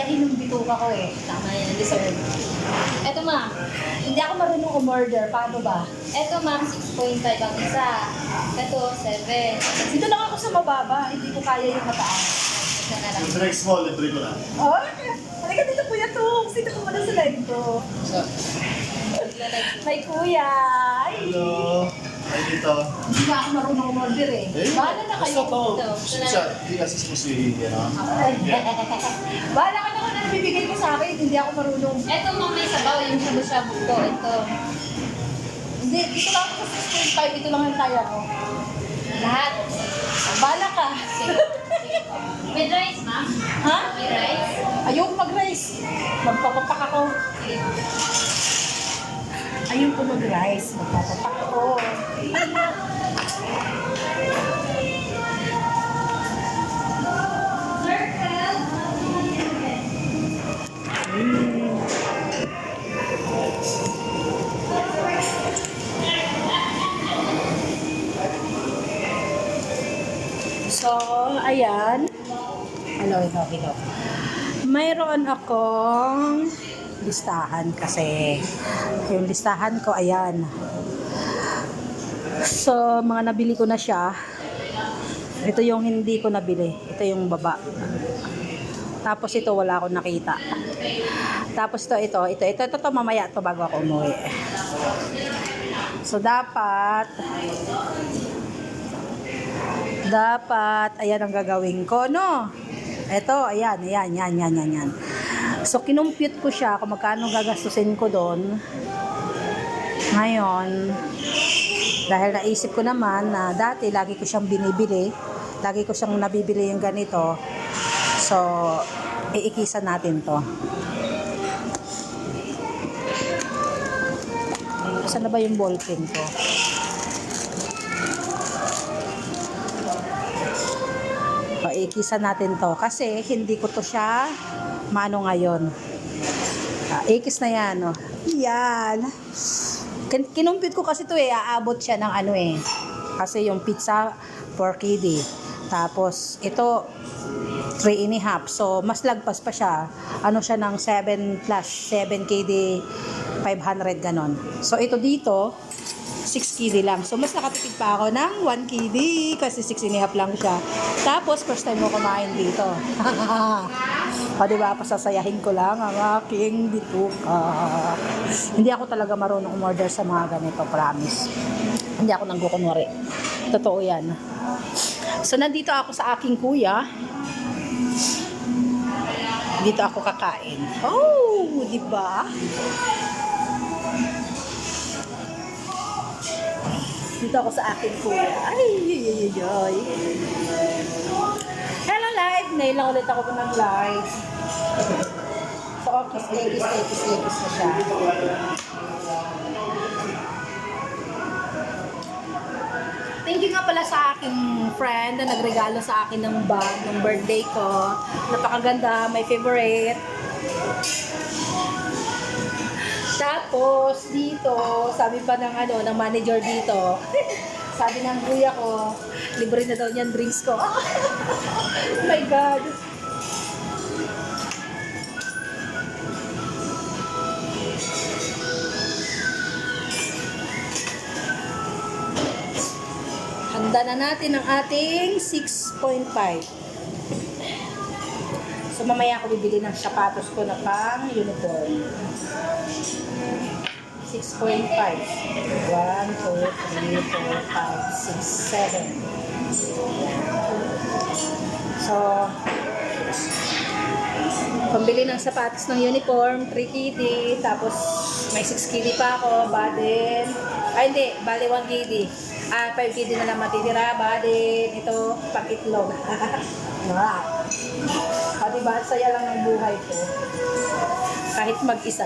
sayahin yung bituka ko eh. Tama yan, deserve. Eto ma'am, hindi ako marunong umorder. Paano ba? Eto ma'am, 6.5 ang isa. Eto, 7. Dito lang ako sa mababa. Hindi ko kaya yung mataas. Ito na lang. Yung next small, libre ko na. Oh, halika dito kuya to. Dito ko muna sa live ko. May kuya. Ay. Hello. Ay, dito. Hindi ba ako marunong umorder eh. Bahala na kayo. Hindi kasi susi, ano? Bahala ka na kung ano bibigay ko sa akin. Hindi ako marunong. Eto ma'am, may sabaw yung shabu-shabu ko. Ito. Hindi, dito lang ako sa 6.5. Ito lang ang kaya ko. Lahat. Bahala ka. Sige. Sige po. With rice ma'am? Ha? With rice? Ayoko mag-rice. Magpapapak ako. Sige po. Ayoko mag-rice. Magpapapak ako. So, ayan. Hello. Mayroon akong listahan kasi. Yung listahan ko, ayan. So, mga nabili ko na siya. Ito yung hindi ko nabili. Ito yung baba. Tapos ito, wala akong nakita. Tapos ito mamaya ito bago ako umuwi. So, dapat, ayan ang gagawin ko, no? Ito, ayan. So, kinumpute ko siya kung magkano gagastusin ko doon. Ngayon, dahil naisip ko naman na dati lagi ko siyang binibili, lagi ko siyang nabibili yung ganito. So, iikisan natin to. Saan na ba yung ballpen ko? Ikisan natin to kasi hindi ko to siya mano ngayon. Ikis na yan, oh. Yan. Kinumpit ko kasi to eh, aabot siya ng ano eh. Kasi yung pizza 4 KD. Tapos ito 3.5. So mas lagpas pa siya. Ano siya ng 7 plus 7 KD 500 ganon. So ito dito 6 KD lang. So, mas nakatipid pa ako ng 1 KD kasi 6.5 lang siya. Tapos, first time mo kumain dito. O, diba? Pasasayahin ko lang ang aking bituka. Hindi ako talaga marunong umorder sa mga ganito, promise. Hindi ako nangkukunwari. Totoo yan. So, nandito ako sa aking kuya. Dito ako kakain. Oh, diba? Dito ako sa aking kuya. Ay. Hello, live! Ngayon lang ulit ako nag-live. So, ekis na siya. Thank you nga pala sa aking friend na nagregalo sa akin ng bag ng birthday ko. Napakaganda, my favorite. Tapos, dito, sabi pa ng ng manager dito, sabi ng kuya ko, libre na daw niyan drinks ko. Oh my God! Handa na natin ang ating 6.5. So, mamaya ako bibili ng sapatos ko na pang uniform. 6.5. 1, 2, 3, 4, 5, 6, 7. So, pambili ng sapatos ng uniform, 3 KD. Tapos, may 6 KD pa ako. Baden. Ay, hindi. Bali 1 KD. 5 KD na lang matitira. Baden. Ito, pang-itlog. Diba? Saya lang ng buhay ko. Kahit mag-isa.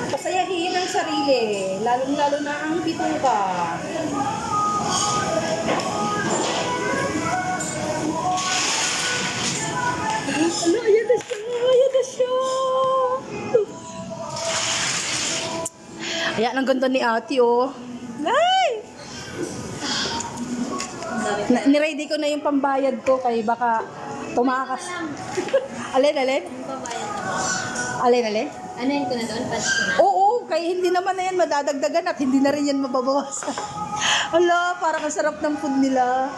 Pasayahin ang sarili. Lalong-lalo na ang bituka. Ano? Ayan na siya! Ayan na siya! Ayan ang ganda ni ate, oh. Ay! Niready ko na yung pambayad ko kay baka tumakas. Alin? Yung babayad na. Alin? Ano yun ko na doon? Patch ko na. Oo, kaya hindi naman na yan madadagdagan at hindi na rin yan mababawasan. Ala, parang ang sarap ng food nila.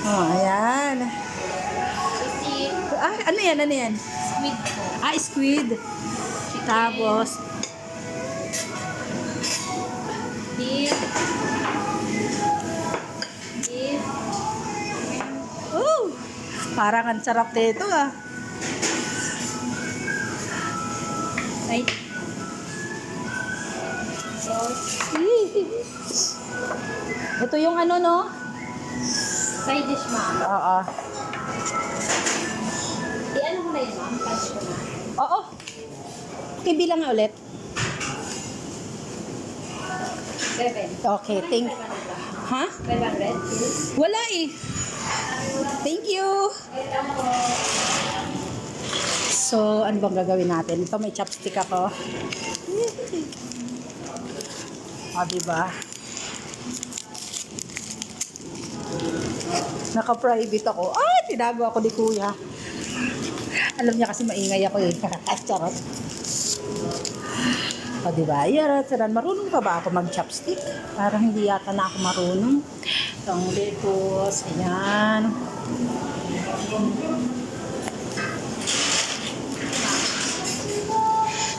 Oh, ayan. Sisig. Ano yan? Squid po. Squid. Tapos, Beef. Beef. parang ang sarap nito ah. Side. Sauce. Ito yung ano, no? Side dish, ma'am. Oo. I-ano ko na yun, ma'am? Patch ko na. Oo. Okay, bilang nga ulit. 7. Okay, thank... Ha? 500. Wala eh. Thank you. So, ano bang gagawin natin? Ito may chopstick ako. Diba? Naka-private ako. Tinago ako ni Kuya. Alam niya kasi maingay ako eh. Charot. Diba? Yaran, marunong pa ba ako mag-chopstick? Parang hindi yata na ako marunong. Itong lettuce, ayan.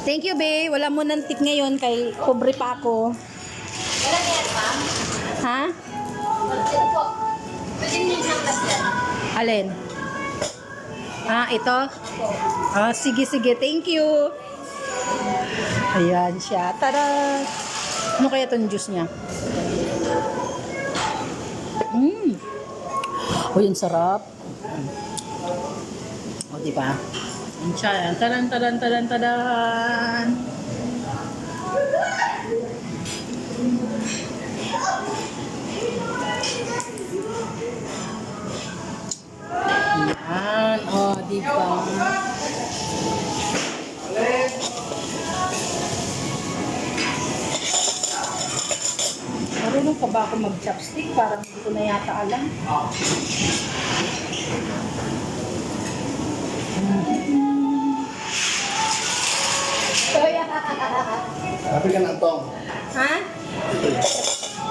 Thank you, babe. Wala mo ng tip ngayon kay pobre pa ako. Wala na yan, ma'am. Ha? Ito po. Pwede niyo ng last yan. Alin? Ito? Sige. Thank you. Ayan siya. Tara! Ano kaya itong juice niya? Yung sarap. Diba? Ayan siya. Tadan. Ayan. Diba? Marunong pa ba ako mag-chopstick? Parang hindi ko na yata alam. Happy ka ng tong. Ha?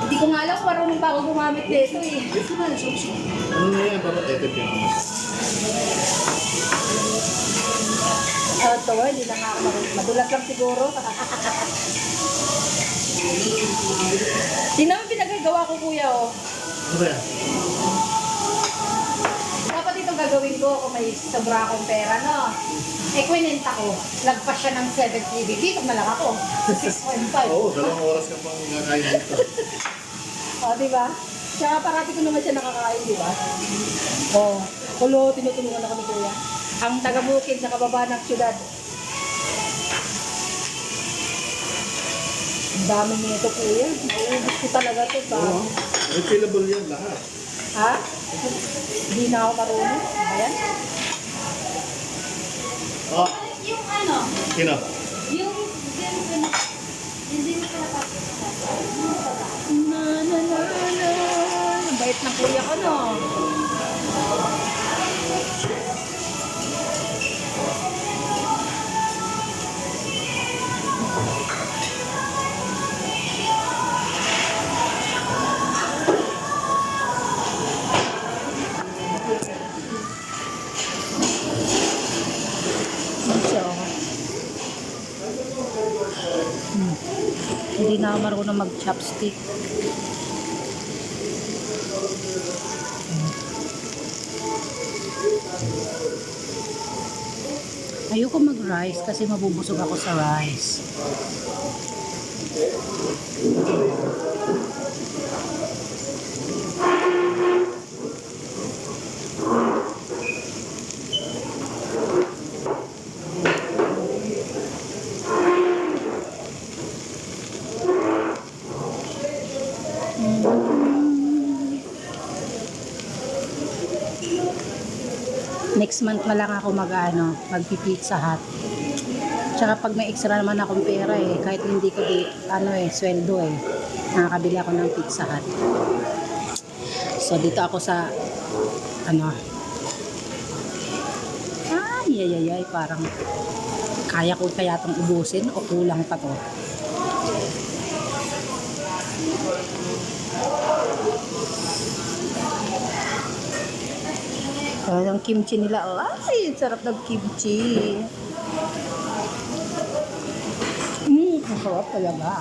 Hindi ko nga alam kung marunong ba ako gumamit nito eh. Ito na yung sauce. Ano na yan? Parang edit yun. Ito, hindi na nga ako marunong. Madulas lang siguro. Hindi naman pinagagawa ko, kuya, oh. Ano ba yan? Dapat itong gagawin ko kung may sobra akong pera, no? Kwinenta ko. Lagpas siya ng 7 TV. Dito na lang ako. 6.5. Oo, 2 oras ka pang kakain dito. Diba? Tsaka parati ko naman siya nakakain, diba? Tinutulungan ako ni kuya. Ang taga-bukid sa kababa ng syudad. Ang dami nito, kuya. Nauubos ko talaga ito. Oo. Refillable yan lahat. Ha? Hindi na ako marunong. Ayan. Yung ano? Sino? Yung hindi mo pinapapit. Ang bait ng kuya ko, no? Hindi na ako marunong mag-chopstick. Ayoko mag-rice kasi mabubusog ako sa rice. Next month na lang ako magpi-Pizza Hut. Tsaka pag may extra naman akong pera kahit hindi ko sweldo nakakabili ako ng Pizza Hut. So, dito ako sa, ano, ay, parang kaya ko kaya itong ubusin o kulang pa to. Yung kimchi nila, oh, ay, sarap ng kimchi. Ang sarap talaga.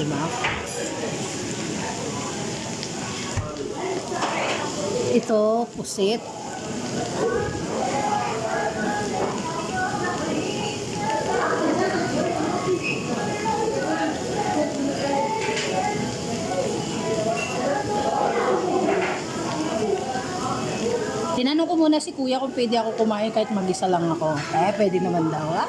Diba? Ito, pusit. Tinanong ko muna si kuya kung pwede ako kumain kahit mag-isa lang ako. Pwede naman daw.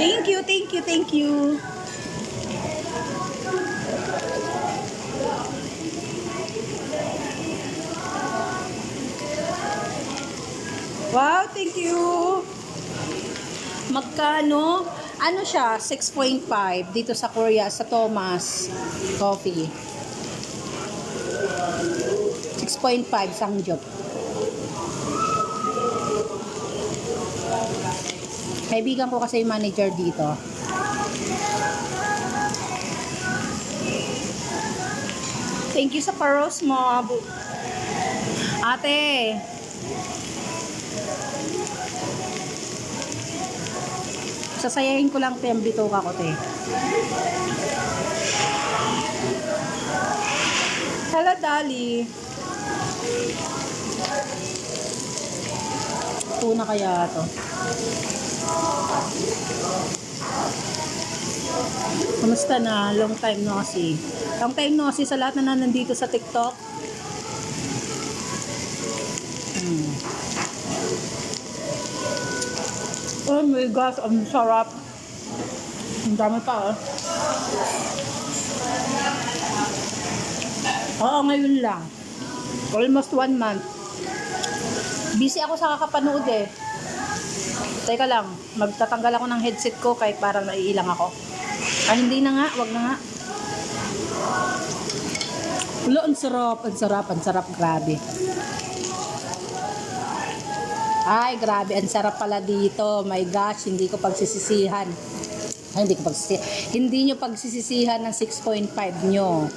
Thank you, thank you, thank you. Wow, thank you. Magkano? Ano siya? 6.5 dito sa Korea, sa Thomas Coffee. 6.5 Sangjop. Kaibigan ko kasi yung manager dito. Thank you sa paros mo. Ate. Sasayahin ko lang yung bitoka ko, te. Hello, Dali. Tuna kaya to. Kamusta na? Long time no see. Long time no see sa lahat na nandito sa TikTok. Oh my gosh, ang sarap. Ang dami pa, oh. Oo, ngayon lang. Almost 1 month. Busy ako sa kakapanood eh. Teka lang, magtatanggal ako ng headset ko kahit parang naiilang ako. Hindi na nga, wag na nga. Wala, ang sarap, grabe. Ay, grabe, ang sarap pala dito. My gosh, hindi ko pagsisisihan. Hindi nyo pagsisisihan ng 6.5 nyo.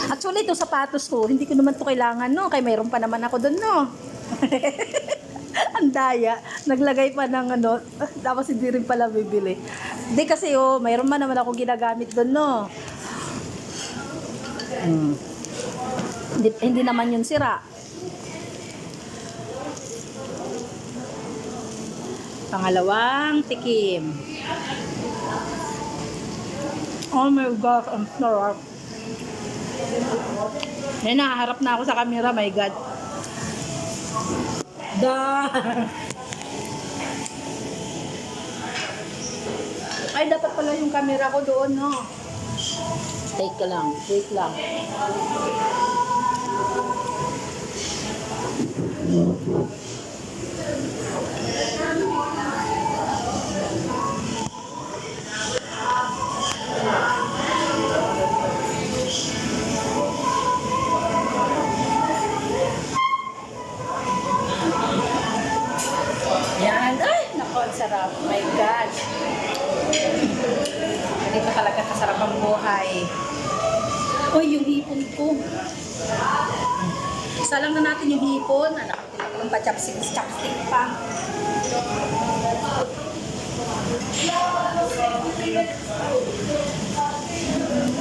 Actually, itong sapatos ko, hindi ko naman ito kailangan, no? Kaya mayroon pa naman ako doon, no? Ang daya. Naglagay pa ng ano, tapos hindi rin pala bibili. Hindi kasi, oh, mayroon man naman ako ginagamit doon, no? Hindi naman yun sira. Pangalawang tikim. Oh my gosh, ang sarap. Ngayon, nakaharap na ako sa camera, my God. Ay, dapat pala yung camera ko doon, no? Take lang, wait lang. Yan. Ay, naku, ang sarap. My God. Dito talaga kasarap ang buhay. Uy, yung hipon ko. Igisa lang na natin yung hipon. Anak, tinatawag pa chopstick pa.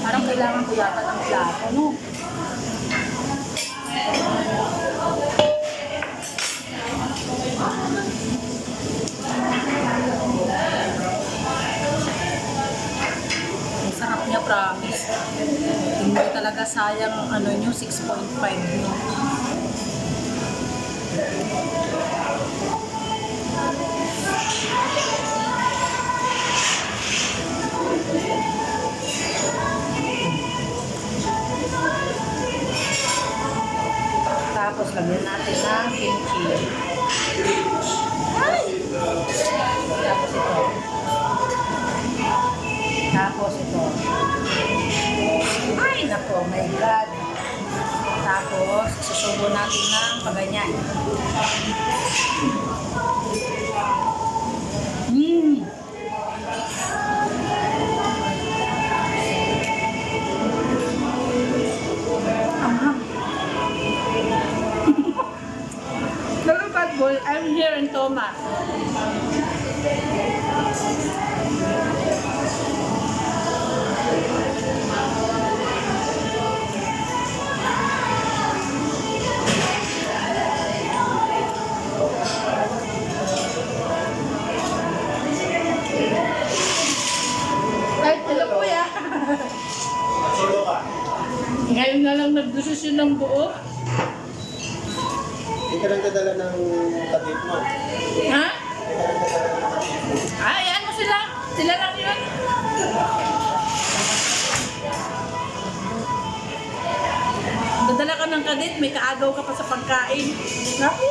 Parang kailangan ko yata ng plato, no? Ang sarap niya, promise. Hindi talaga sayang ano nyo, 6.5 nyo. Tapos lagyan natin ng kimchi. Ay! Tapos ito. Tapos ito. Ay, nako, my God. Tapos, susubo natin ng paganyan. Hello, bad boy. I'm here in Thomas. Ay, hello kuya. Ngayon na lang nagdesisyon ng buo. Hindi ka lang dadala ng tabit mo. Ha? Ay, ano sila? Sila lang yun. Dadala ka ng kadit, may kaagaw ka pa sa pagkain. Naku.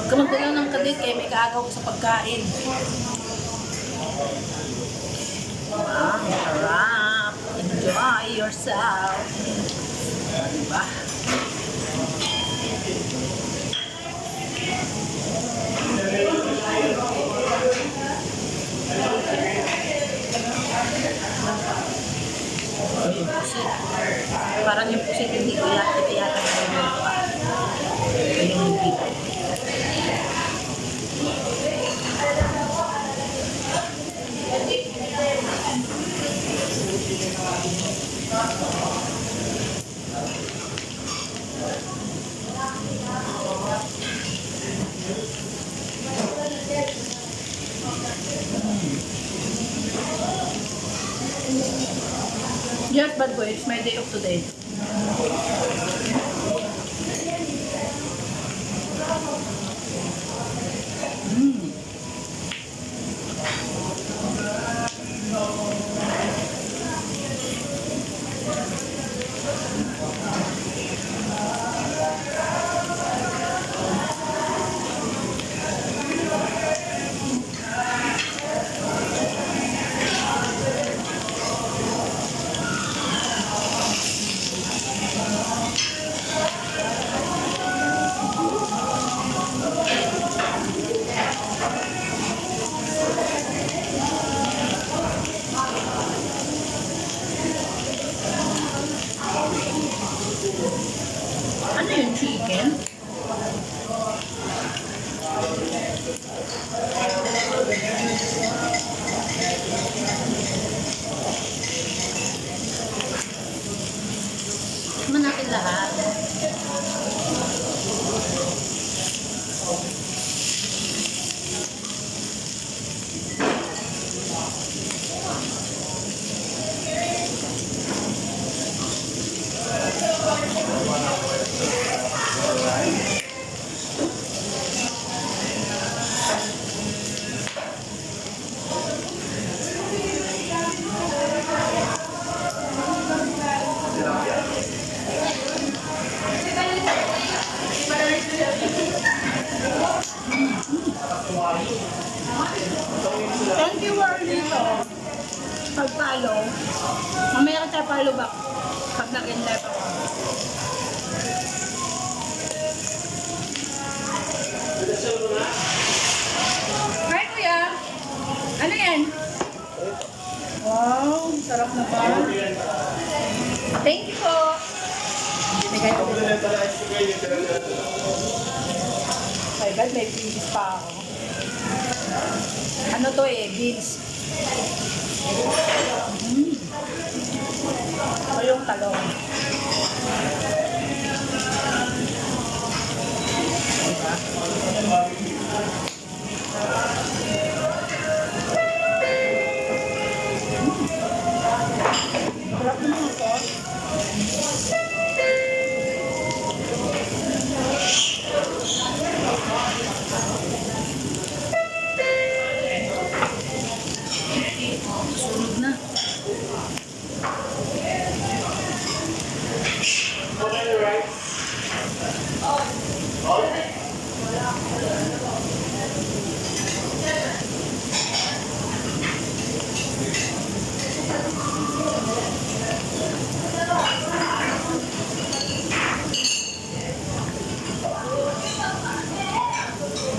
Huwag ka magdala ng kadit kaya may kaagaw ka sa pagkain. Ang sarap. Enjoy yourself. Diba? Yung pusit. Parang yung pusit hindi ko yata ngayon pa. Yung hindi ko. Yes, bad boy. It's my day off today. Ano yung chicken? Tikman natin lahat. Thank you, Warlito. Pag-follow. Mamaya ka tayo follow back. Pag nag-in-live ako. naman. Thank you po. Binigay ko din. My God, may beans pa ako. Ano to eh, beans. Ito yung talong. Diba? Sarap naman ito. Sunog na.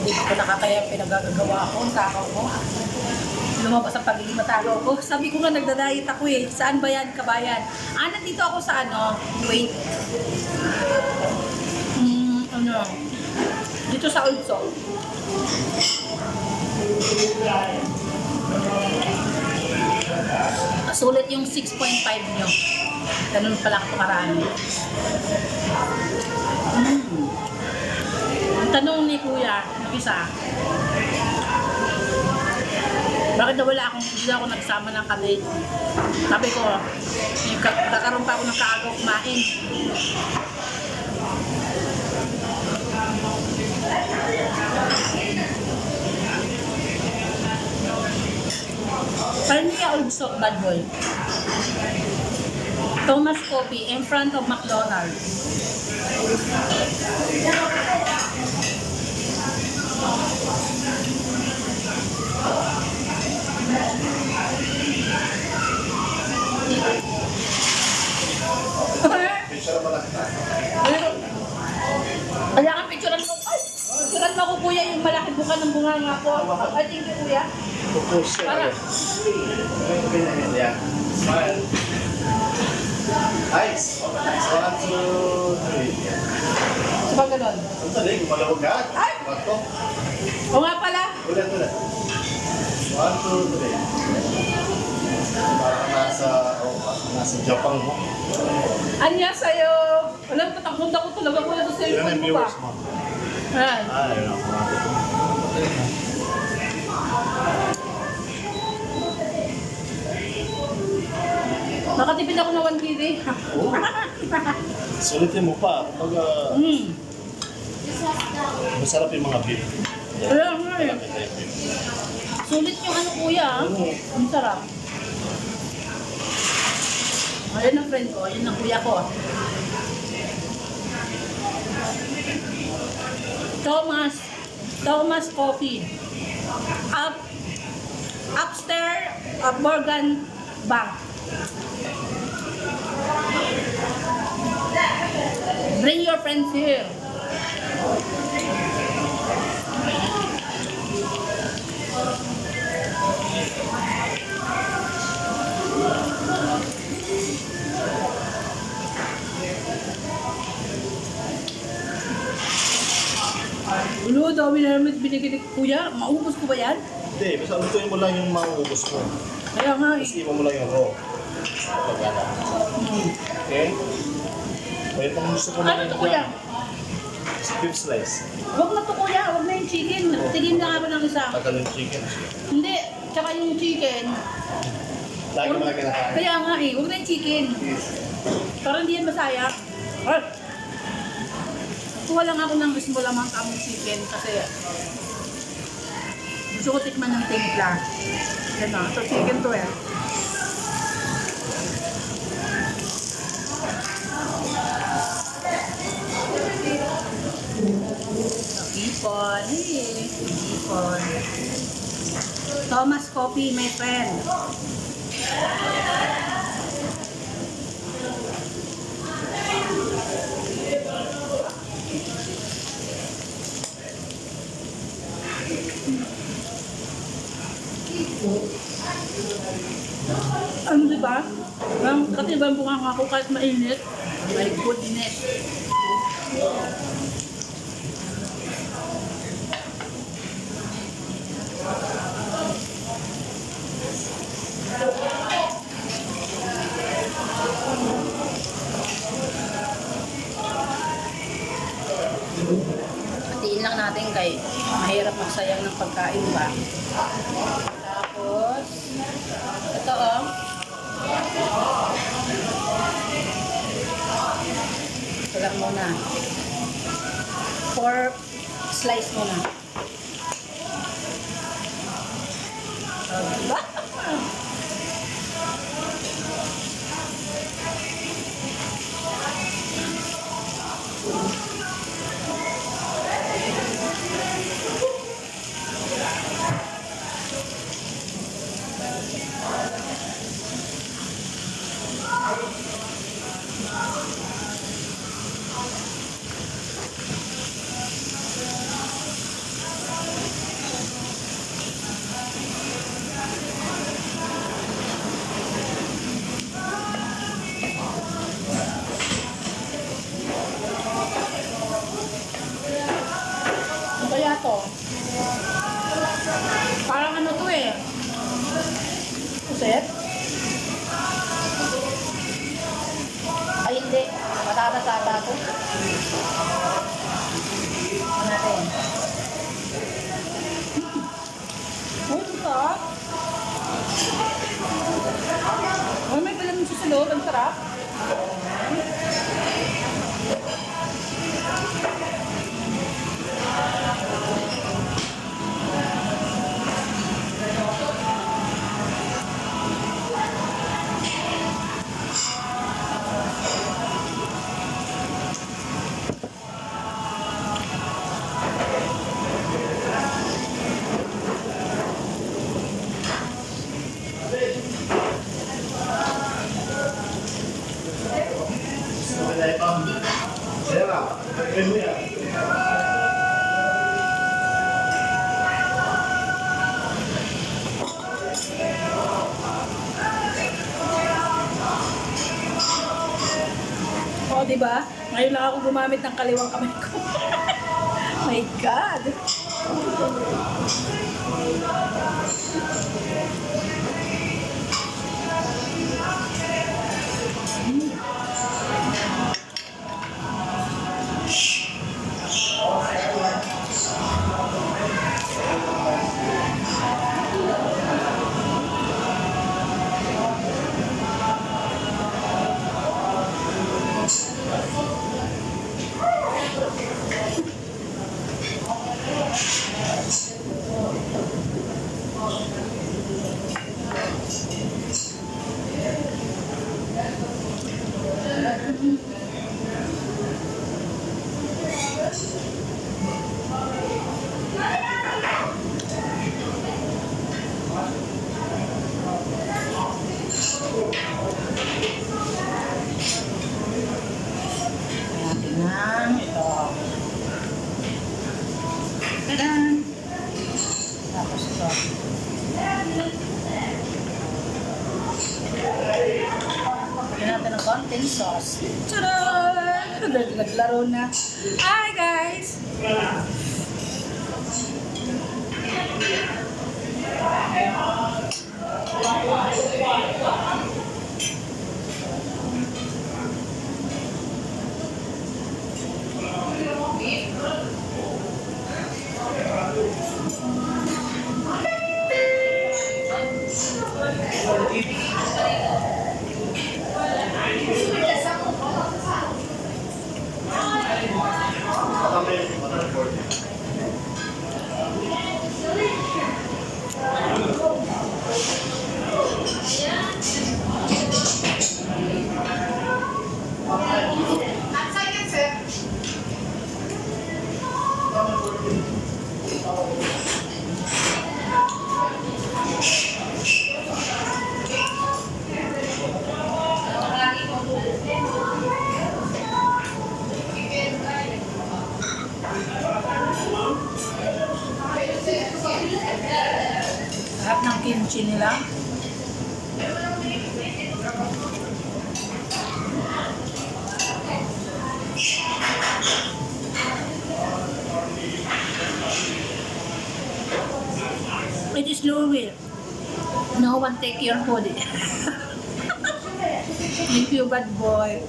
Hindi ko nakakaya yung pinagagawa ko, ang takaw ko. Lumabas ang pagiging matalo ko. Sabi ko nga nagda-diet ako eh. Saan ba yan, kabayan? Nandito ako sa wait. Dito sa Ulso. Sulit yung 6.5 nyo. Ganun pala ako karami. Ang tanong ni Kuya, isa, bakit na wala akong, hindi ako nagsama ng kadate? Sabi ko, kakaroon pa ako ng kaagaw kumain. Parang niya old sock, bad boy. Thomas Coffee in front of McDonald's. Picture mo lang kita. Kailangan picturean mo. Ay! Picturean mo ko kuya yung malaki buka ng bunga nga ko. Ay, thank you kuya. Para. Yeah. Smile. Eyes. 1, 2, 3. Sa ba ganun? Ang talig, malawag ka. Ay! Bato. O nga pala. Ulit. 1, 2, 3. Parang nasa Japan mo. Anya sa'yo. Alam, patakbunda ko talaga ko na sa Yun cellphone ang mo pa. viewers mo. Ayan. Yun ako. Nakatipid ako ng 1 KD. Sulitin mo pa. Kapag masarap yung mga beef. Kaya nga eh. Sulit yung kuya. Ang sarap. Ayan ang friend ko. Ayan ang kuya ko. Thomas Coffee. Upstairs of Morgan Bank. Bring your friends here. Ulo, dami na naman binigay ni Kuya. Maubos ko ba yan? Hindi, basta lutuin mo lang yung mauubos mo. Kaya nga eh. Tapos iwan mo lang yung raw. Pagkala. Okay? Pwede pang gusto ko Ano to Kuya? Beef slice. Huwag na to Kuya, huwag na yung chicken. Tigim lang ako ng isa. Tagal yung chicken. Hindi, tsaka yung chicken. Lagi mo lang kinakain. Kaya nga eh, huwag na yung chicken. Para hindi yan masaya. Ay! Kuha lang ako ng small amount among chicken kasi gusto ko tikman ng timpla. Yan na, so chicken to eh. Ipon, hey, ipon. Thomas Coffee, my friend. Ano diba? Ang katibang bunga ako kahit mainit. My goodness. Hatiin lang natin kay mahirap magsayang ng pagkain ba. Tapos, ito oh. Ito lang muna. 4 slice muna. Diba? Ano kaya to? Parang ano to eh? Puset? Ay hindi. Patatas ata to. Ano natin? Oh, ito ka. Oh, may palamin siya sa loob. Ang sarap. O, diba? Ngayon lang ako gumamit ng kaliwang kamay ko. My God! Natin ito. Tadaan! Tapos ito. Pagyan natin ng konting sauce. Tadaan! Naglaro na. Hi guys! Sarap ng kimchi nila. Louie. No one take your food. Thank you, bad boy.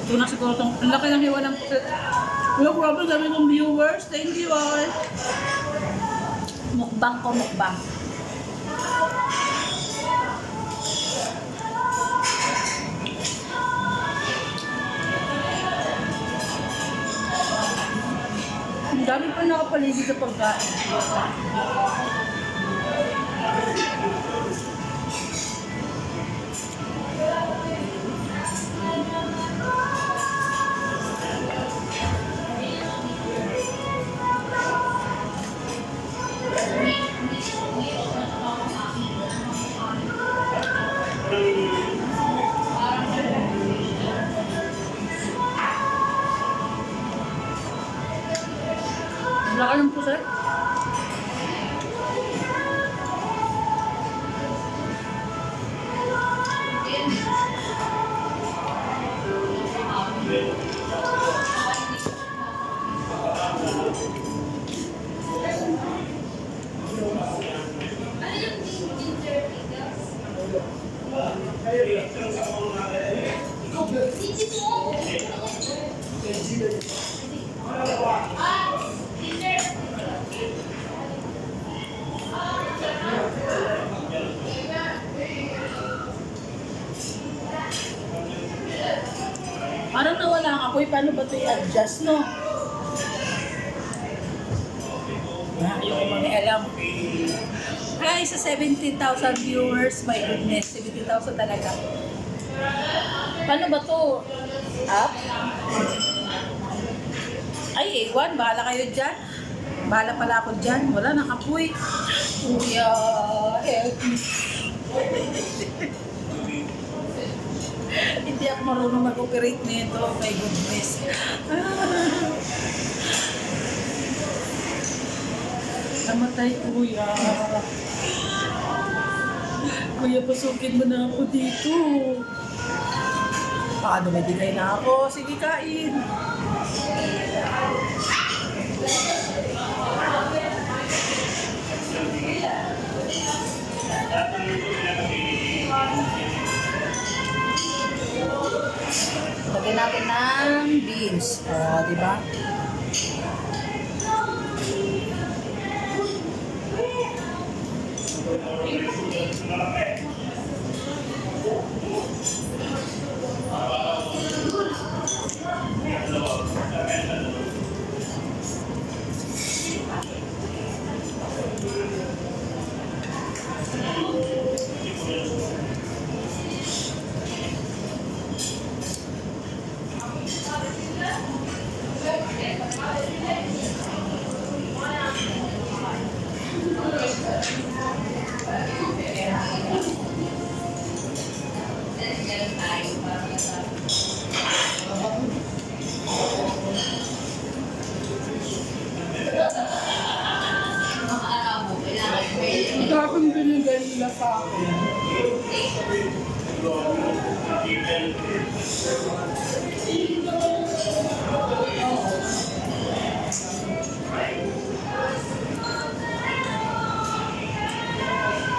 Ito na siguro itong, ang laki ng hiwa ng pusit. Wala problem sabi kong viewers. Thank you all. Mukbang ko, mukbang. Ang dami pa nakapaligid sa pagkain. Wala ka ng pusit? Parang nawala ang apoy. Paano ba ito i-adjust, no? Ayoko mga alam. Ay, sa 70,000 viewers, my goodness, 70,000 talaga. Paano ba ito? Up? Ay, A1, bahala kayo dyan. Bahala pala ako dyan. Wala, nakapoy. Kuya, help me. Hindi ako marunong mag-operate nito. My goodness. Namatay, kuya. Kuya, pasukin mo na ako dito. Paano may digay na ako? Sige, kain. Lagyan natin ng beans. Di ba? Kapag binigay nila sa akin.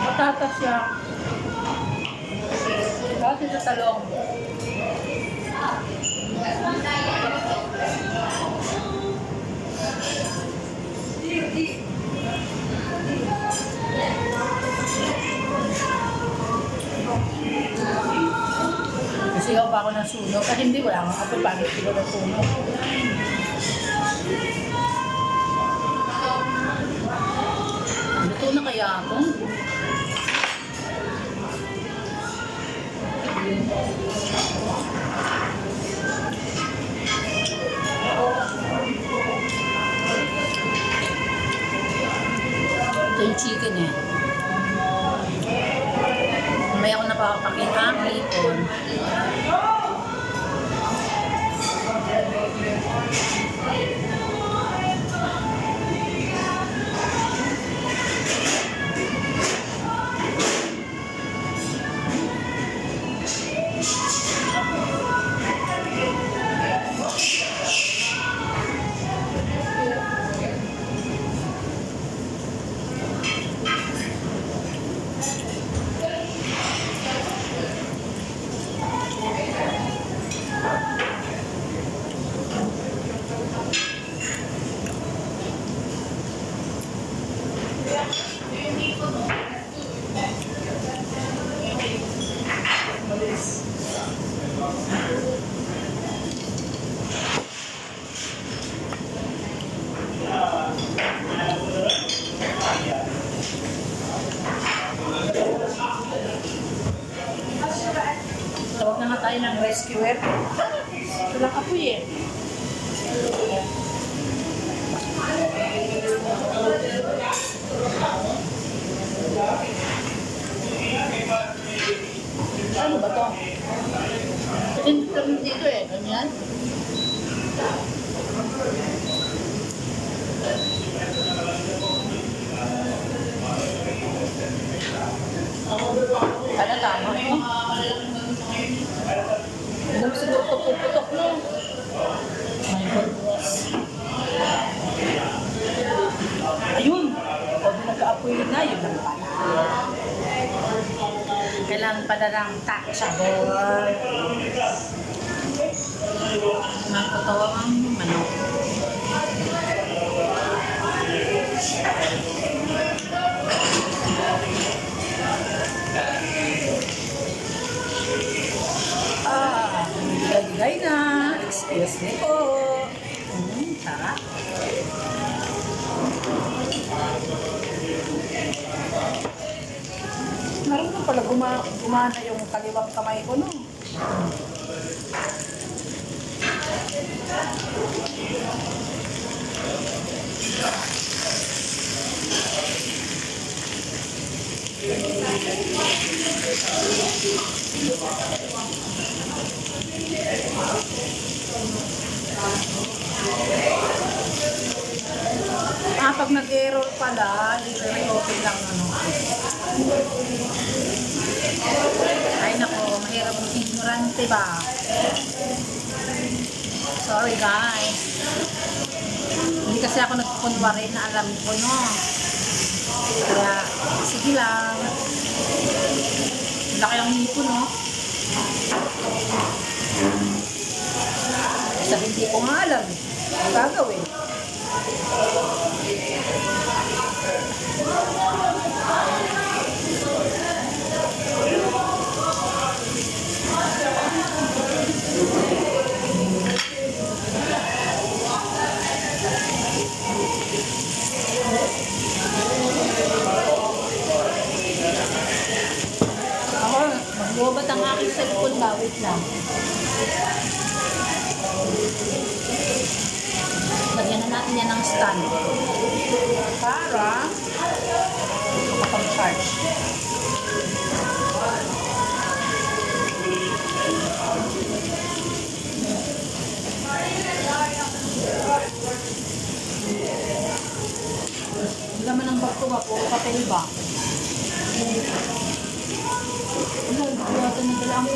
Patatas siya. Dati sa talong. Sigaw pa ako ng sunog. Kasi hindi, wala akong kapal. Paano sigaw ng sunog? Luto na kaya ako? Ito yung chicken eh. May ako napapakita ang hipon. Tawag na nga tayo ng rescuer. Wala ka po eh. Ano ba to? Ito yung dito eh. Ganyan. Ano tama ko? Ano sa putok mo? My goodness. Ayun! Pag nag-aapoy na, yun lang pala. Kailangan pa na lang touchable. Magpatawa ang manok. Gilay na. Excuse me po. Sarap. Naroon pala gumana yung kaliwang kamay ko, no? Pag nag-error pala, i-reopen lang ano. Ay nako, mahirap ang ignorante ba? Sorry guys. Hindi kasi ako nagkunwari na alam ko, no? Kaya, sige lang. Laki ang hipo, no? Sa hindi ko nga alam. Ang gagawin. Magbubat ang aking cellphone ba? Wait lang. Lagyan na natin yan ng stand. Para makapag-charge. Laman ng bag ko ba? Puro papel ba? Ano, buwatan na dala ang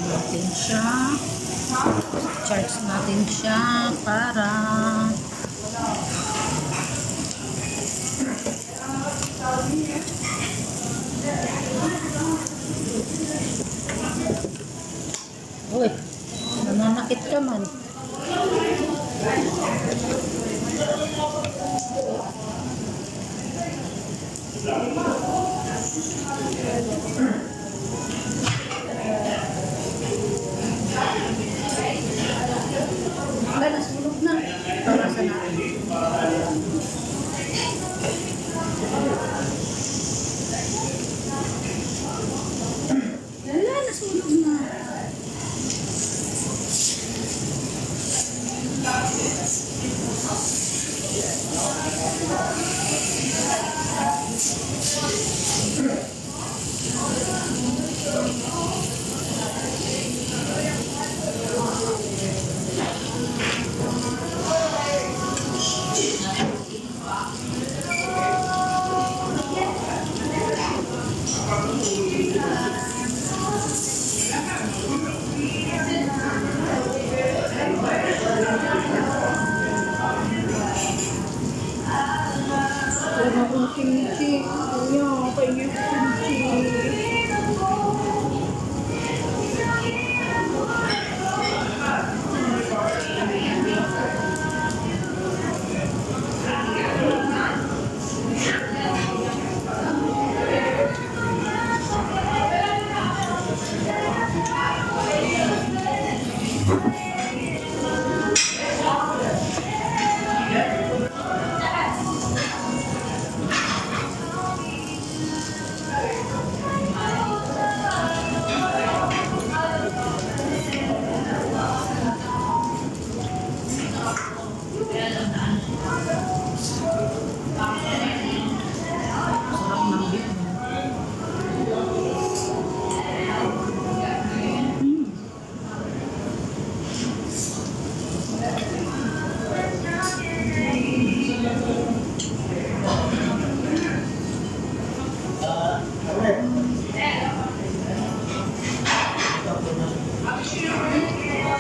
natin siya. Charge natin siya para Wala akong kimchi. Kuya, kainin ko kimchi.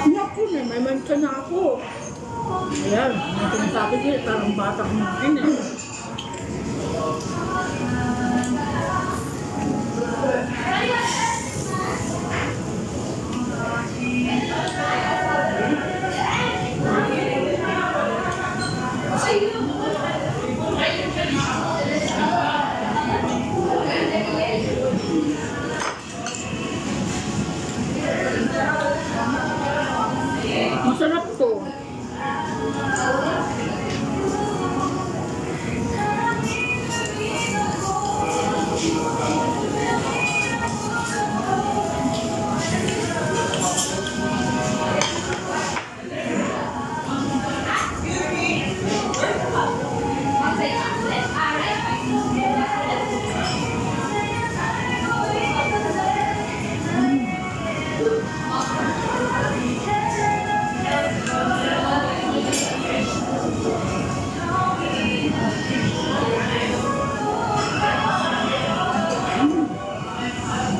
Naku, may mancha na ako. Ayan, may sinasabi ko, parang bata ko natin eh. Masarap to.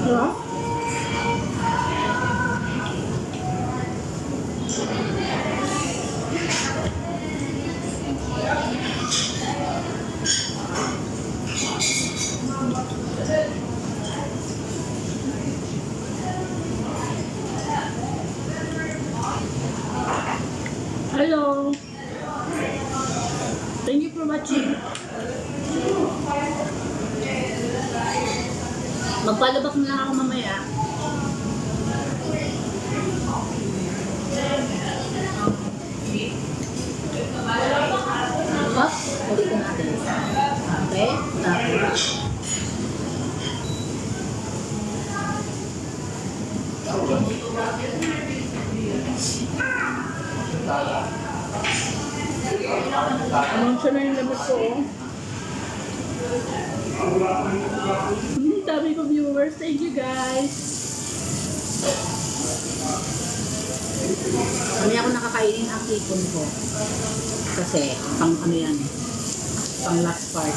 Sarap. Hello. Thank you for watching. Magpalabak na lang ako mamaya. Tapos, ulit natin. Okay? Tapos. Anong na yung lamig ko? Dami ko viewers. Thank you guys. Kami ako nakakainin ang tipon ko. Kasi pang ano yan eh. Pang last part.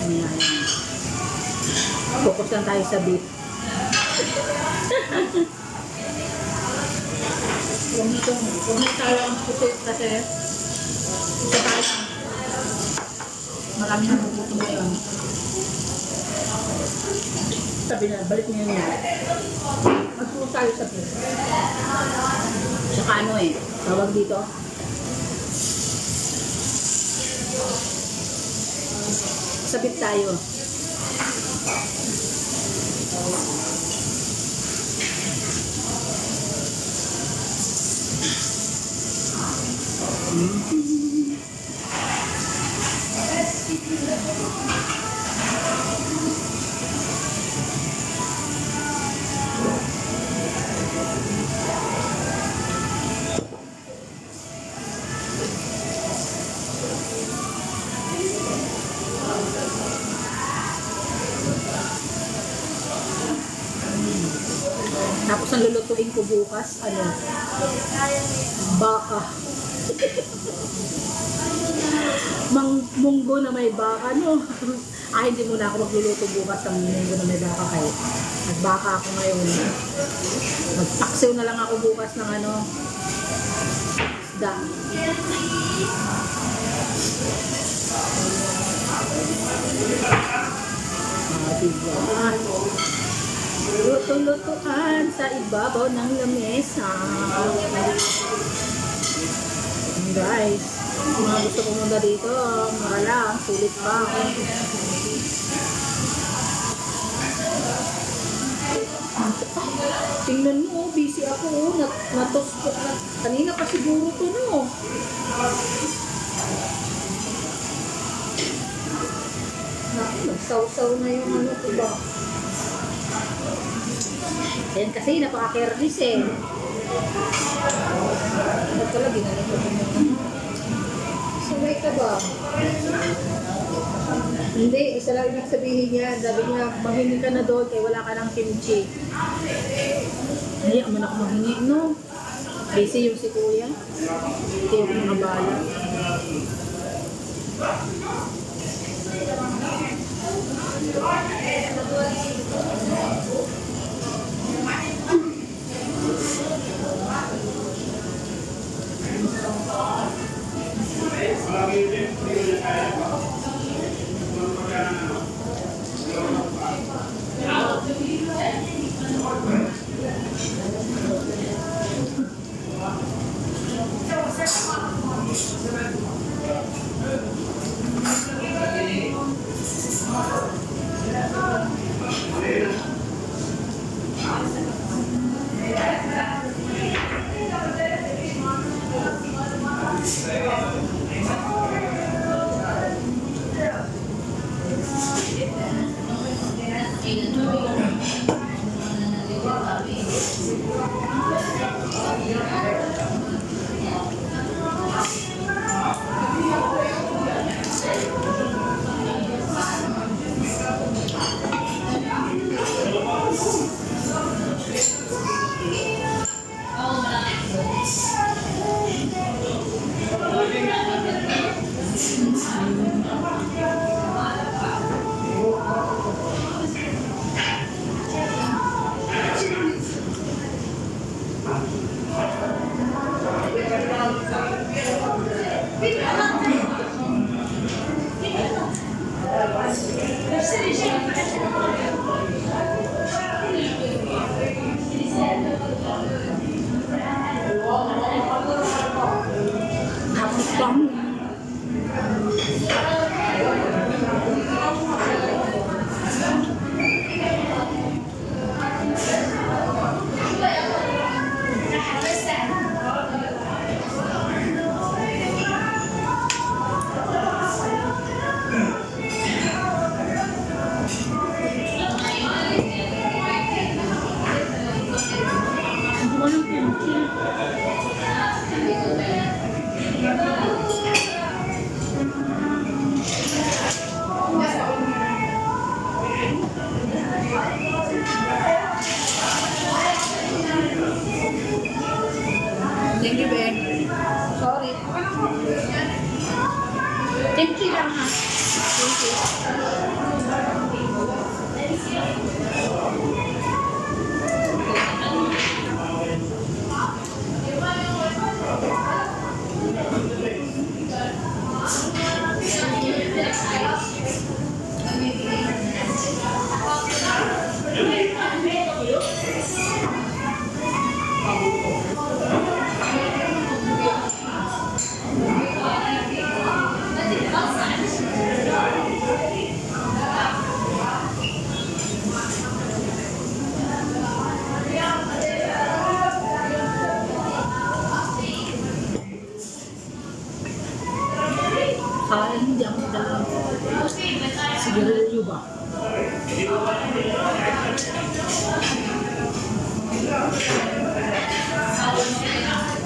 Ayan. Focus lang tayo sa beef. Huwag na tayo ang puti kasi isa tayo. Marami na puputo ngayon. Sabi na, balik niyo niya. Magputo tayo sa beef. Tsaka ano eh, tawag dito. Sabit tayo. Tapos ang lulutuin ko bukas, ano, baka. Munggo na may baka, no? Hindi muna ako magluluto bukas ng munggo na may baka kayo. Nagbaka ako ngayon. Magpaksiw na lang ako bukas ng ano, isda. Diba? Luto-lutuan sa ibabaw ng lamesa. Guys, kung mga gusto pumunta dito, mura lang, sulit pa. Tingnan mo, busy ako. Natos ko. Kanina pa siguro to, no? Naku, nagsaw-saw na yung ano ko ba? Yan kasi napaka-careless eh. Ano pala, ginanito ko mo. Sabay ka ba? Hindi, isa lang ibig sabihin niya. Sabi niya, mahingi ka na doon kaya wala ka ng kimchi. Ay, aman ako mahingi, no? Busy yung si kuya. Ito yung mga bala. ba?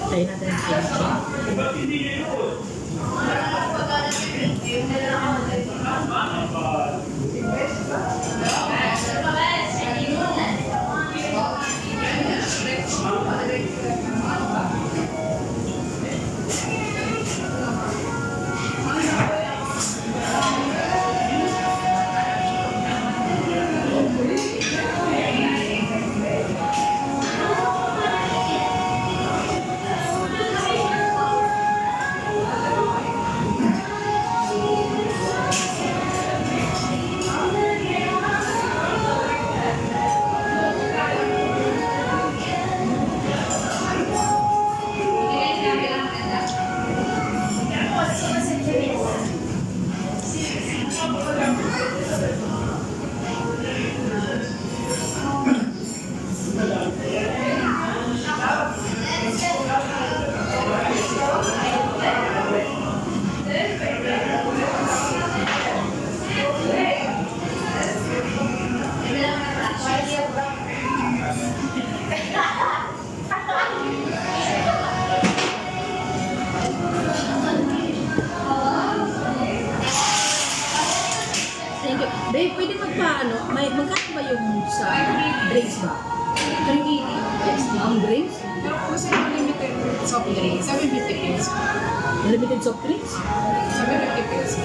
Tayo natin ang kimchi. Thank you. Babe, pwede magpaano? Magkano ba yung sa drinks ba? 380. Yes, ang drinks? Pero kung sa unlimited soft drinks, 750 pesos. Unlimited soft drinks? 750 pesos.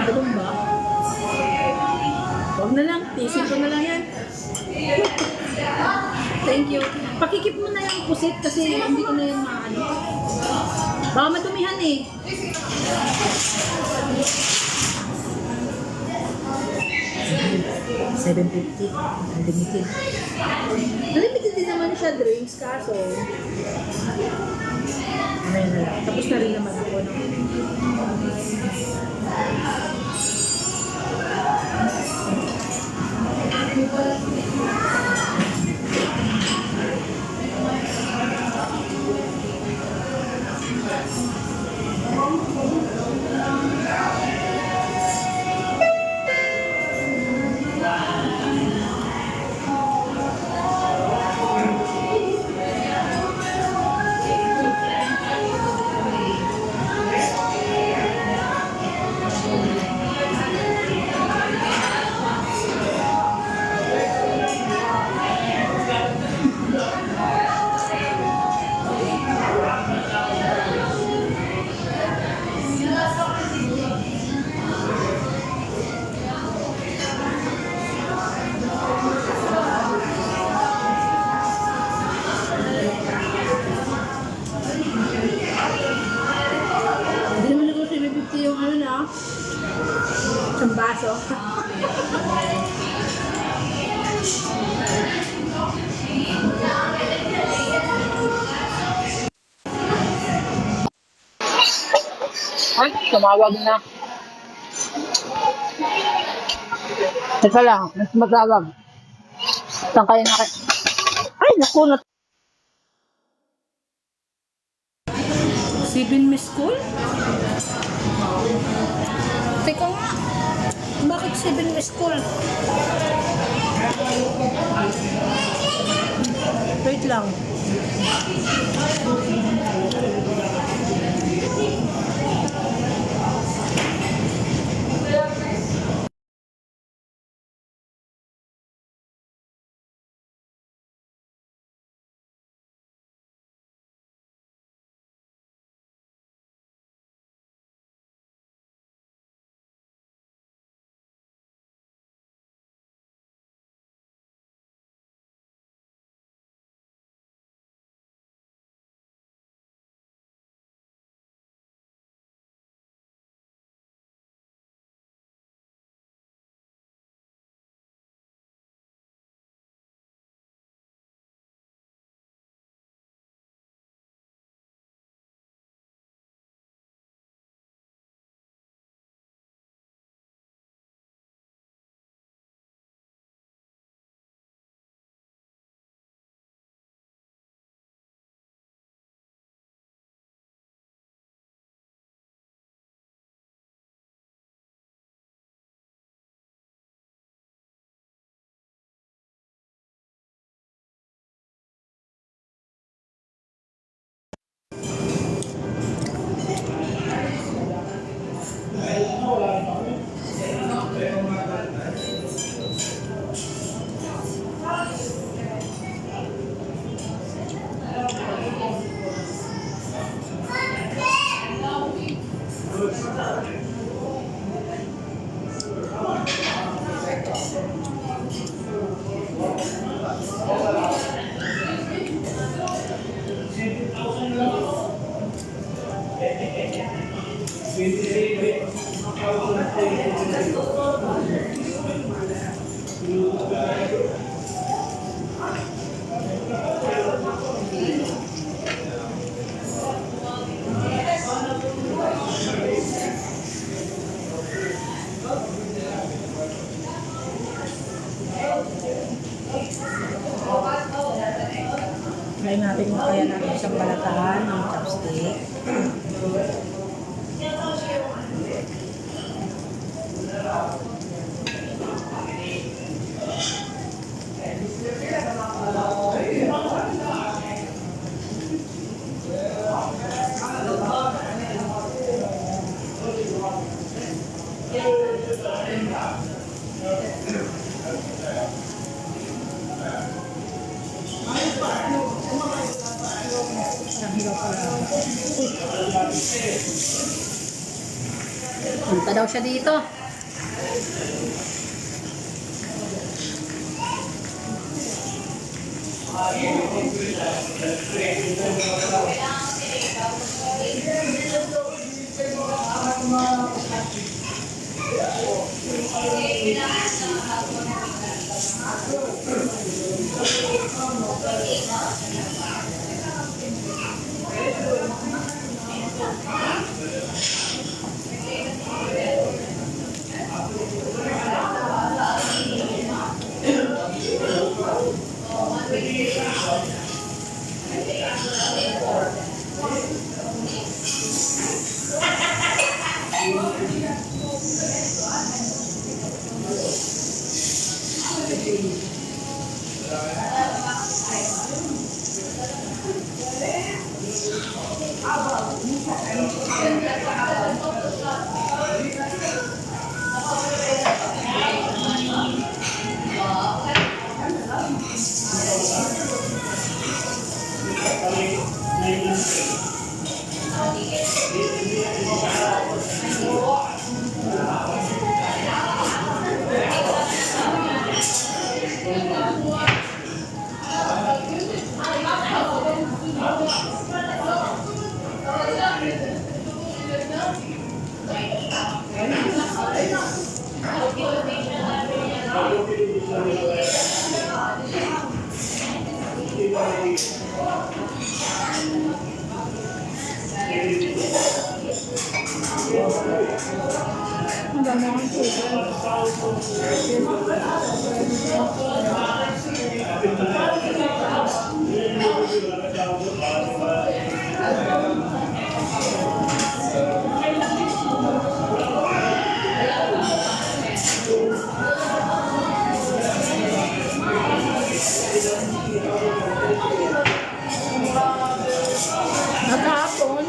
Ganun ba? Huwag na lang. Tisip ko na lang yan. Thank you. Pakikip mo na yung pusit kasi hindi ko na yung maano. Baka matumihan eh. $750. Unlimited. Unlimited din naman siya drinks kaso. Ano na lang. Tapos na rin naman ako. No? Hindi naman ako 750 yung ano na. Isang baso. Ay, tumawag na. Teka lang, mas matawag. Saan kayo na kayo? Ay, naku, Sibin Miss School? Teka nga, bakit Sibin Miss School? Wait lang. Try natin kung kaya natin siyang balatahan ng chopstick. Parang hilaw pala. Punta daw siya dito. Ang dami akong sugar. Natapon.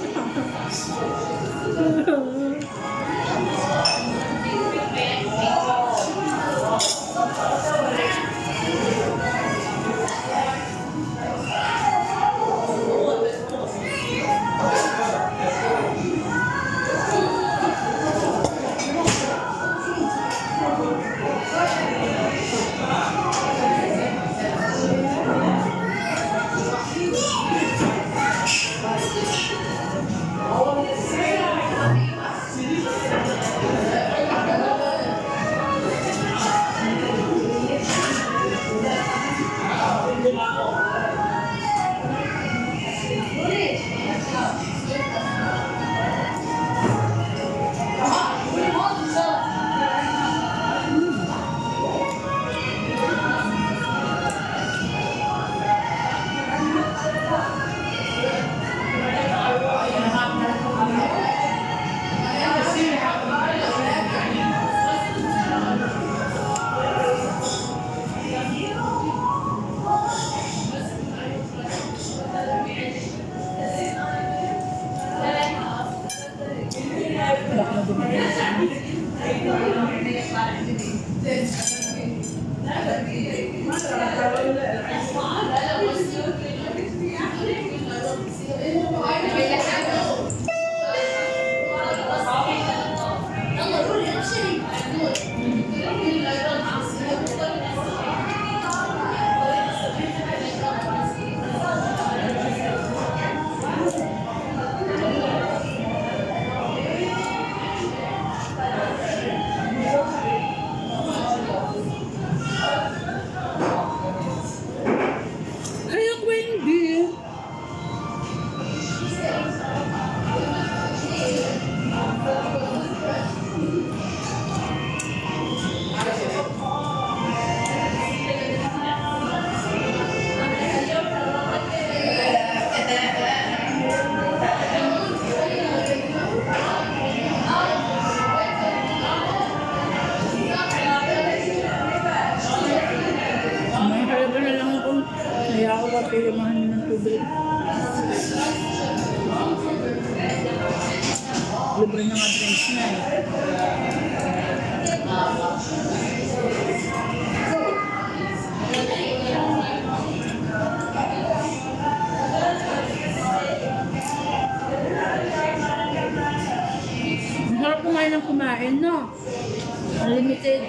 Unlimited.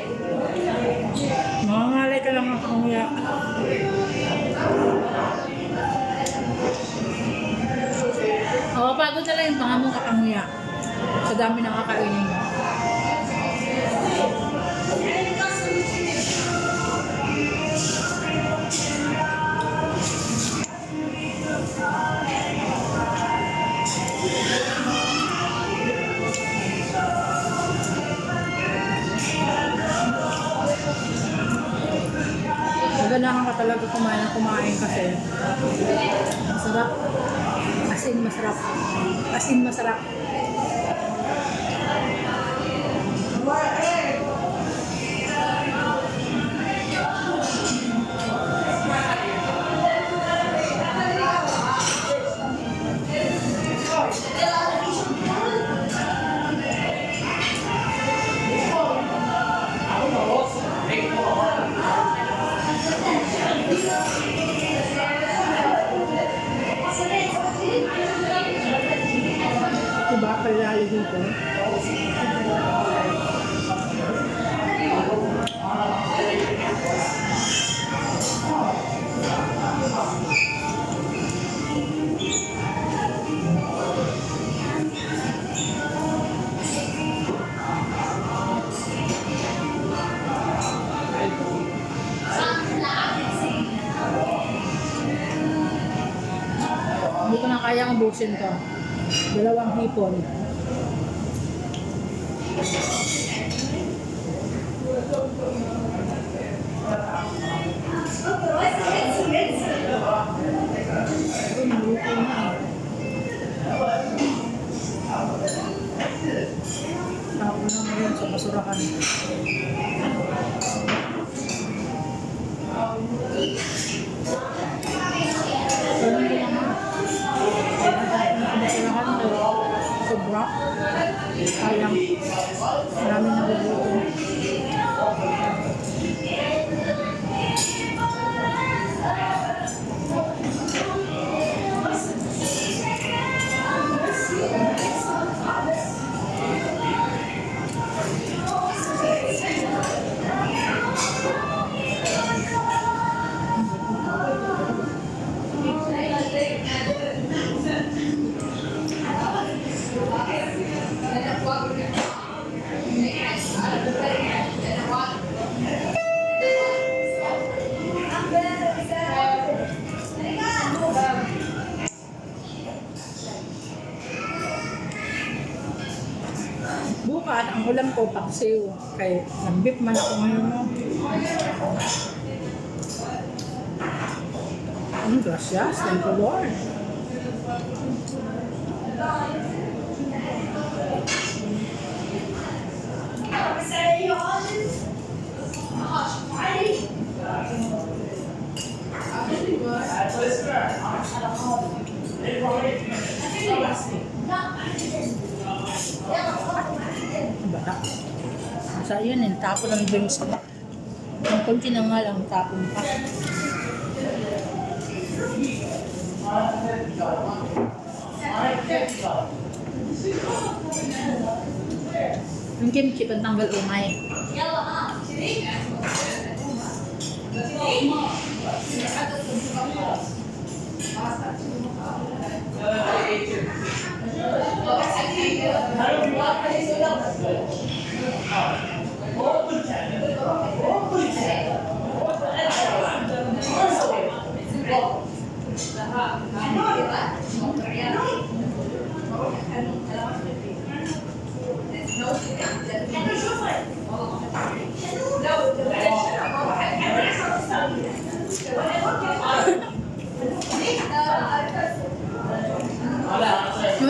Mangangalay ka lang ng kamuya. Oo, pagod na lang yung pangamong kamuya. Sa dami ng kakainin mo. Maganahan ka talaga kumain kasi masarap. Asin masarap. Asin masarap. Diba? Kailangan dito. Hindi ko na kayang ubusin to. 2 hipon. Tapos na ngayon sa basurahan. Sobra. Sayang. Marami na gugutom. Bukas, ang ulam ko, paksiw. Kaya nag-beef man ako ngayon. Gracias, thank you Lord. Bata. Sa yun, tapon ng drinks ko. Ang kunti na nga lang, tapon pa. Yung kimchi, pantanggal umay.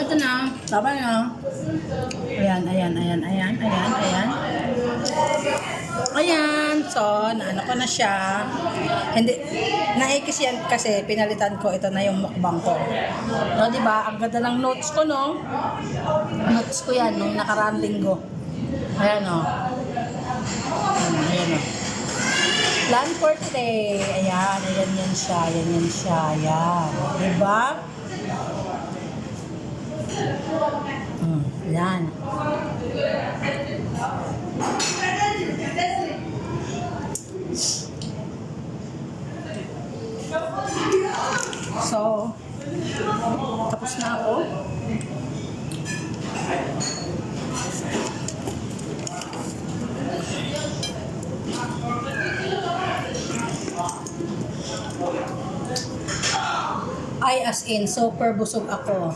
Ito na, tama na. Ayan. Ayan, so, naano ko na siya. Hindi, naikis yan kasi pinalitan ko, ito na yung mukbang ko. No, diba? Ang ganda ng notes ko, no? Notes ko yan nung nakaraang linggo. Ayan, no? Ayan, no? Plan for today. Ayan yan siya. Ayan. Diba? Ayan. As in, super busog ako.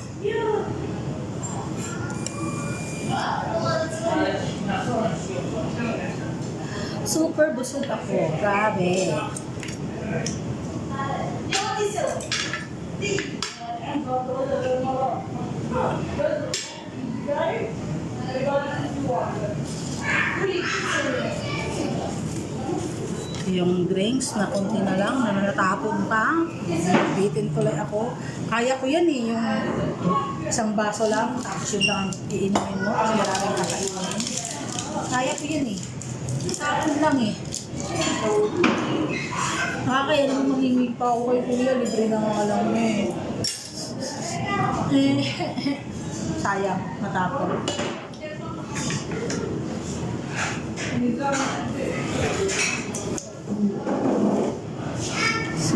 Super busog ako. Grabe. Yung drinks na konti na lang, na natapon pa. Bitin tuloy ako. Kaya ko yan eh, yung isang baso lang, tapos yun lang iinumin mo kasi maraming kakainin. Kaya ko yan eh. Tapon lang eh. Kaya naman mangingi pa ako kay kuya, libre na nga lang eh. Sayang, matapon. So,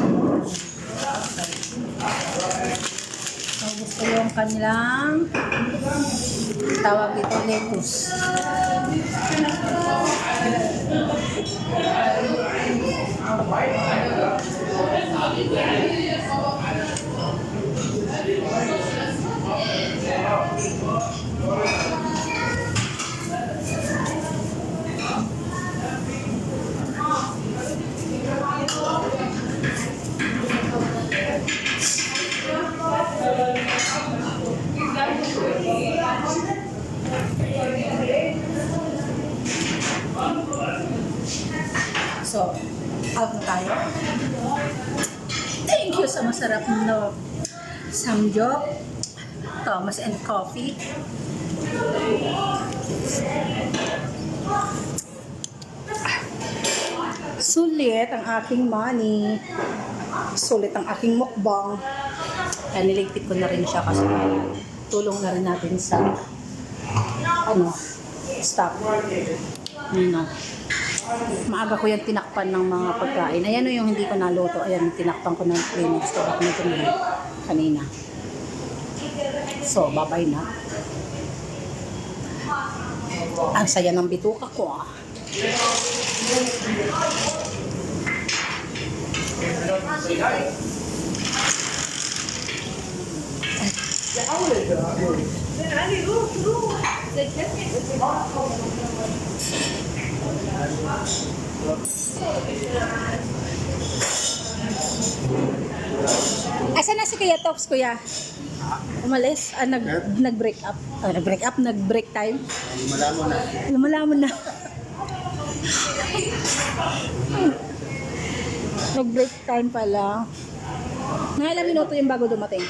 gusto yung kanilang tawag dito lettuce. So, out na tayo. Thank you sa masarap na samgyup, Thomas and Coffee. Sulit ang aking money. Sulit ang aking mukbang. Kaya niligpit ko na rin siya kasi tulong na rin natin sa stop. Maaga ko yan tinakpan ng mga pagkain. Ayan o yung hindi ko naluto. Ayan, tinakpan ko ng 3 minutes. Tapos nito na kanina. So, bye-bye na. Ang saya ng bituka ko ah. Asa na si Kuya Tops, Kuya? Umalis? Nag-break up? Nag-break up? Nag-break time? Lumalamon na. Nag-break time pala. Ilang minuto yung bago dumating?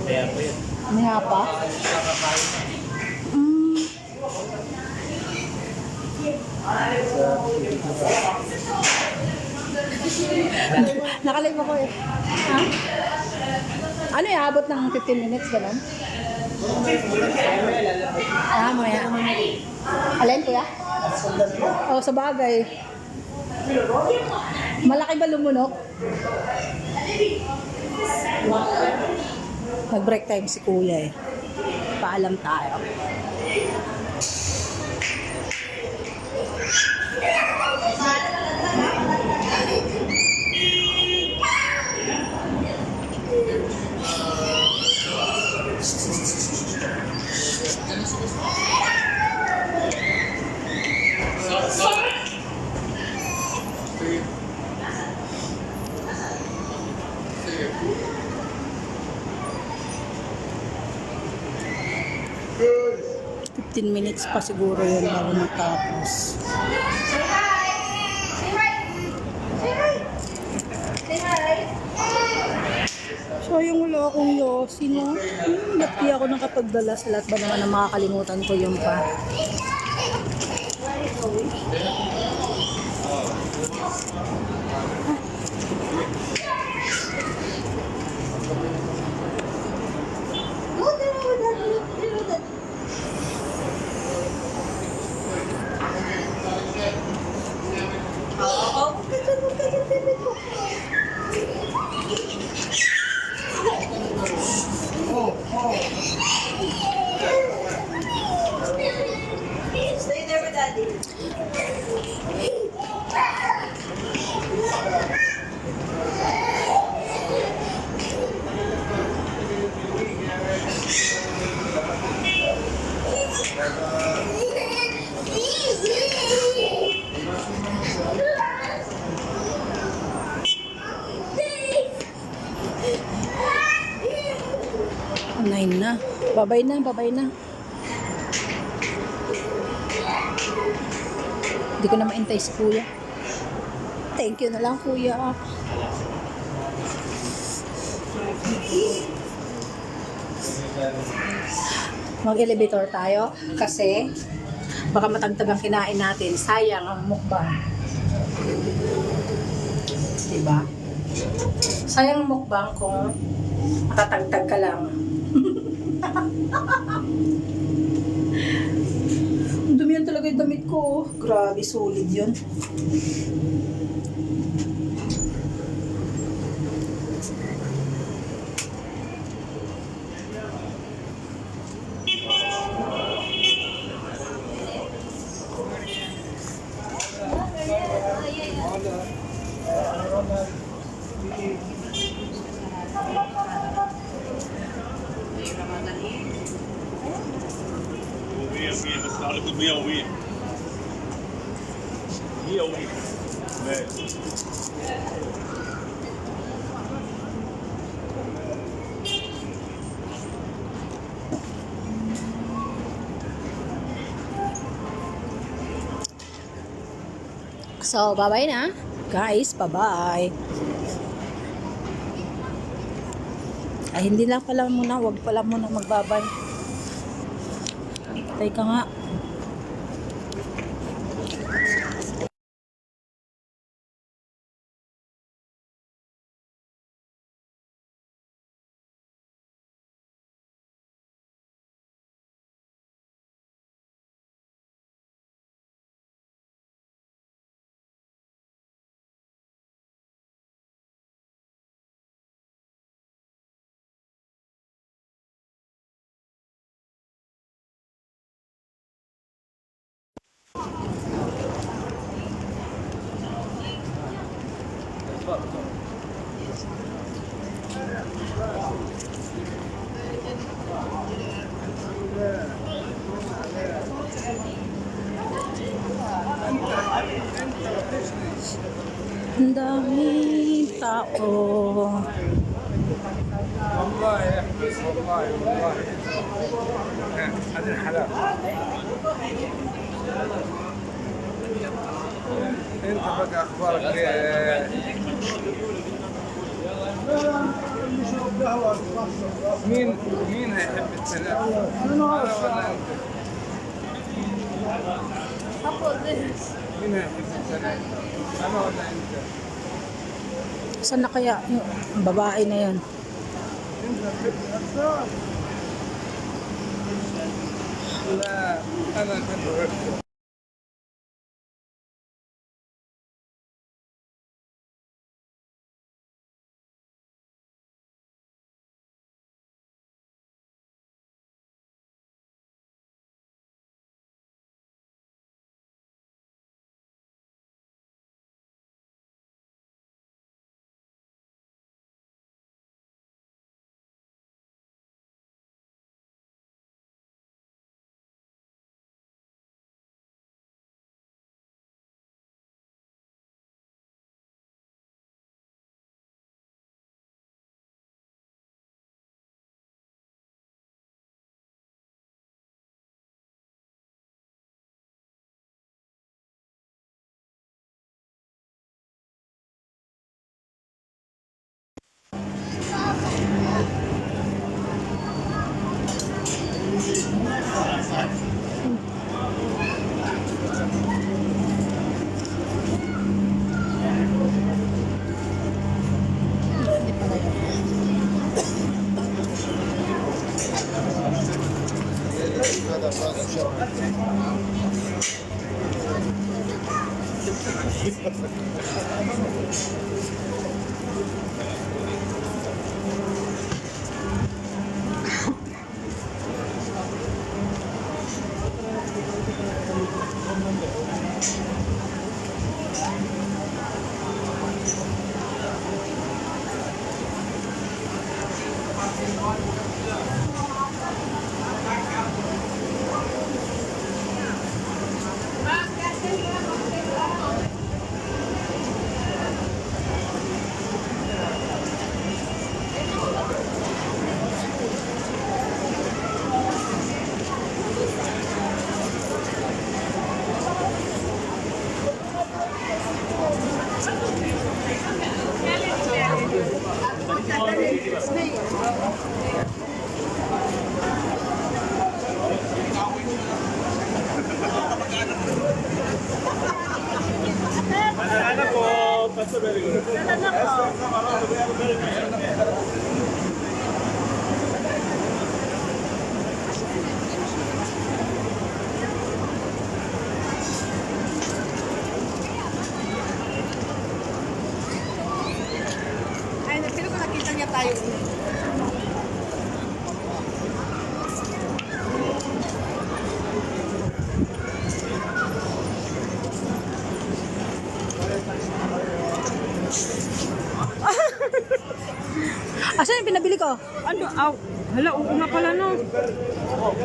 Kaya po yun. May pa? Nakalive ako eh. Ha? Ano yung abot ng 15 minutes gano'n? Maya. Alin kuya? Oh, sa bagay. Malaki ba lumunok? Nag-break time si kuya eh. Paalam tayo. Good. 15 minutes pa siguro yun bago matapos. So yung wala akong yosi, no? Laki ako nakapagdala sa lahat ba naman na makakalimutan ko yung pa. Stay there with Daddy. Babay na, babay na. Hindi ko na maintay si kuya. Thank you na lang, kuya. Mag-elevator tayo kasi baka matagtag ang kinain natin. Sayang ang mukbang. Diba? Sayang ang mukbang kung matatagtag ka lang. Ang dumi yan talaga yung damit ko. Grabe, solid yun. بس على طول 100 و100 100 و100 ماشي So, bye-bye na. Guys, bye-bye. Ay, hindi lang pala muna. Huwag pala muna magbabay. Teka nga. Ang daming tao. والله يا احمد والله والله هذا الحلال انت بقى اخبارك ايه مين هيحب السلام انا ولا انت مين هيحب السلام انا ولا انت Saan na kaya yung babae na yan? انت تحب الاطفال لا انا احب Ay, pero kung nakita niya tayo. Asan yung pinabili ko? Ano? Aw, hala, oo nga pala no.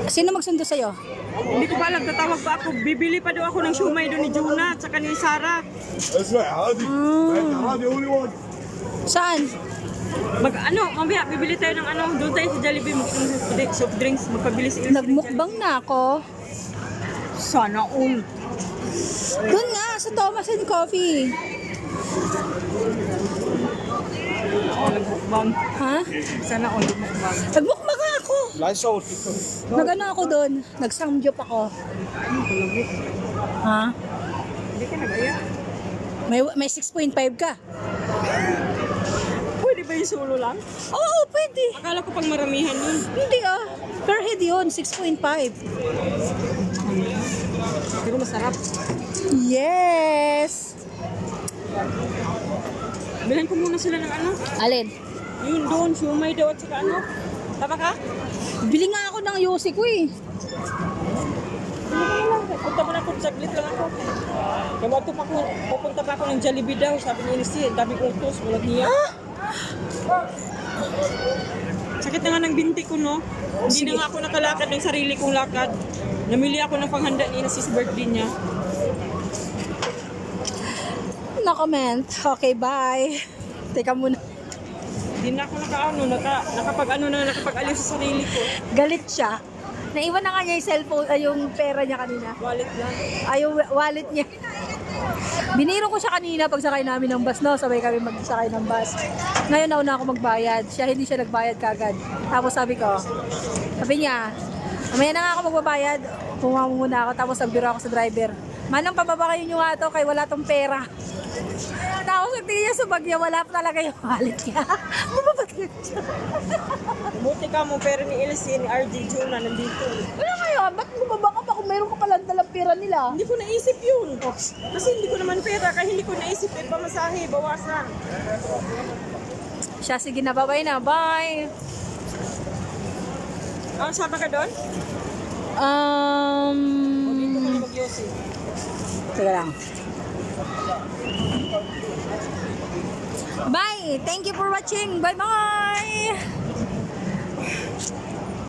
Sino magsundo sa'yo? Hindi ko pa alam, tatawag pa ako. Bibili pa daw ako ng siumay doon ni Juna at saka ni Sarah. That's right, Hardy. I'm the only one. Saan? Mamaya, bibili tayo ng ano, doon tayo sa Jollibee, mag soft drinks, magpabili si Ilse. Nagmukbang na ako. Sana all. Doon nga, sa Thomas and Coffee. Nagmukbang. Ha? Sana all nagmukbang. Nagmukbang ako. Lights out. Nagano ako doon. Nagsamgyup ako. Ha? Hindi ka nag-aya. May 6.5 ka. Pwede ba yung solo lang? Oo, pwede. Akala ko pang maramihan yun. Hindi ah. Per head yun, 6.5. Pero masarap. Yes! Bilhan ko muna sila ng ano. Alin? Yun doon, siumay daw at saka ano. Tama ka? Bili nga ako ng yosi ko eh. Punta mo na ako, saglit lang ako. Pupunta pa ako ng Jollibee daw, sabi ni Ilse, dami utos, walang hiya. Sakit na nga ng binti ko, no? Hindi na nga ako nakalakad ng sarili kong lakad. Namili ako ng panghanda ni Ilse sa birthday niya. No comment. Okay, bye. Teka muna. Hindi na ako nakapag-aliw sa sarili ko. Galit siya. Naiwan na nga niya yung cellphone, yung pera niya kanina. Wallet lang. Ay, yung wallet niya. Biniro ko siya kanina pag sakay namin ng bus, no? Sabay kami magsakay ng bus. Ngayon nauna ako magbayad. Hindi siya nagbayad kagad. Tapos sabi niya, mamaya na nga ako magbabayad. Pumama muna ako, tapos nagbiro ako sa driver. Manang pababa kayo nyo nga to, kay wala tong pera. Tapos nagtingin niya sa bag niya, wala pa talaga yung wallet niya. Bumabagal siya. Buti ka mo, pero ni Ilse, ni RJ Juna nandito. Wala kayo, ba't bumaba ka pa kung mayroon ka palang dalang pera nila? Hindi ko naisip yun. Kasi hindi ko naman pera, kaya hindi ko naisip yung pamasahe, bawasan. Siya, sige na, bye na, bye. Sama ka doon? Dito ka na mag-yosi. Teka lang. Bye! Thank you for watching! Bye-bye!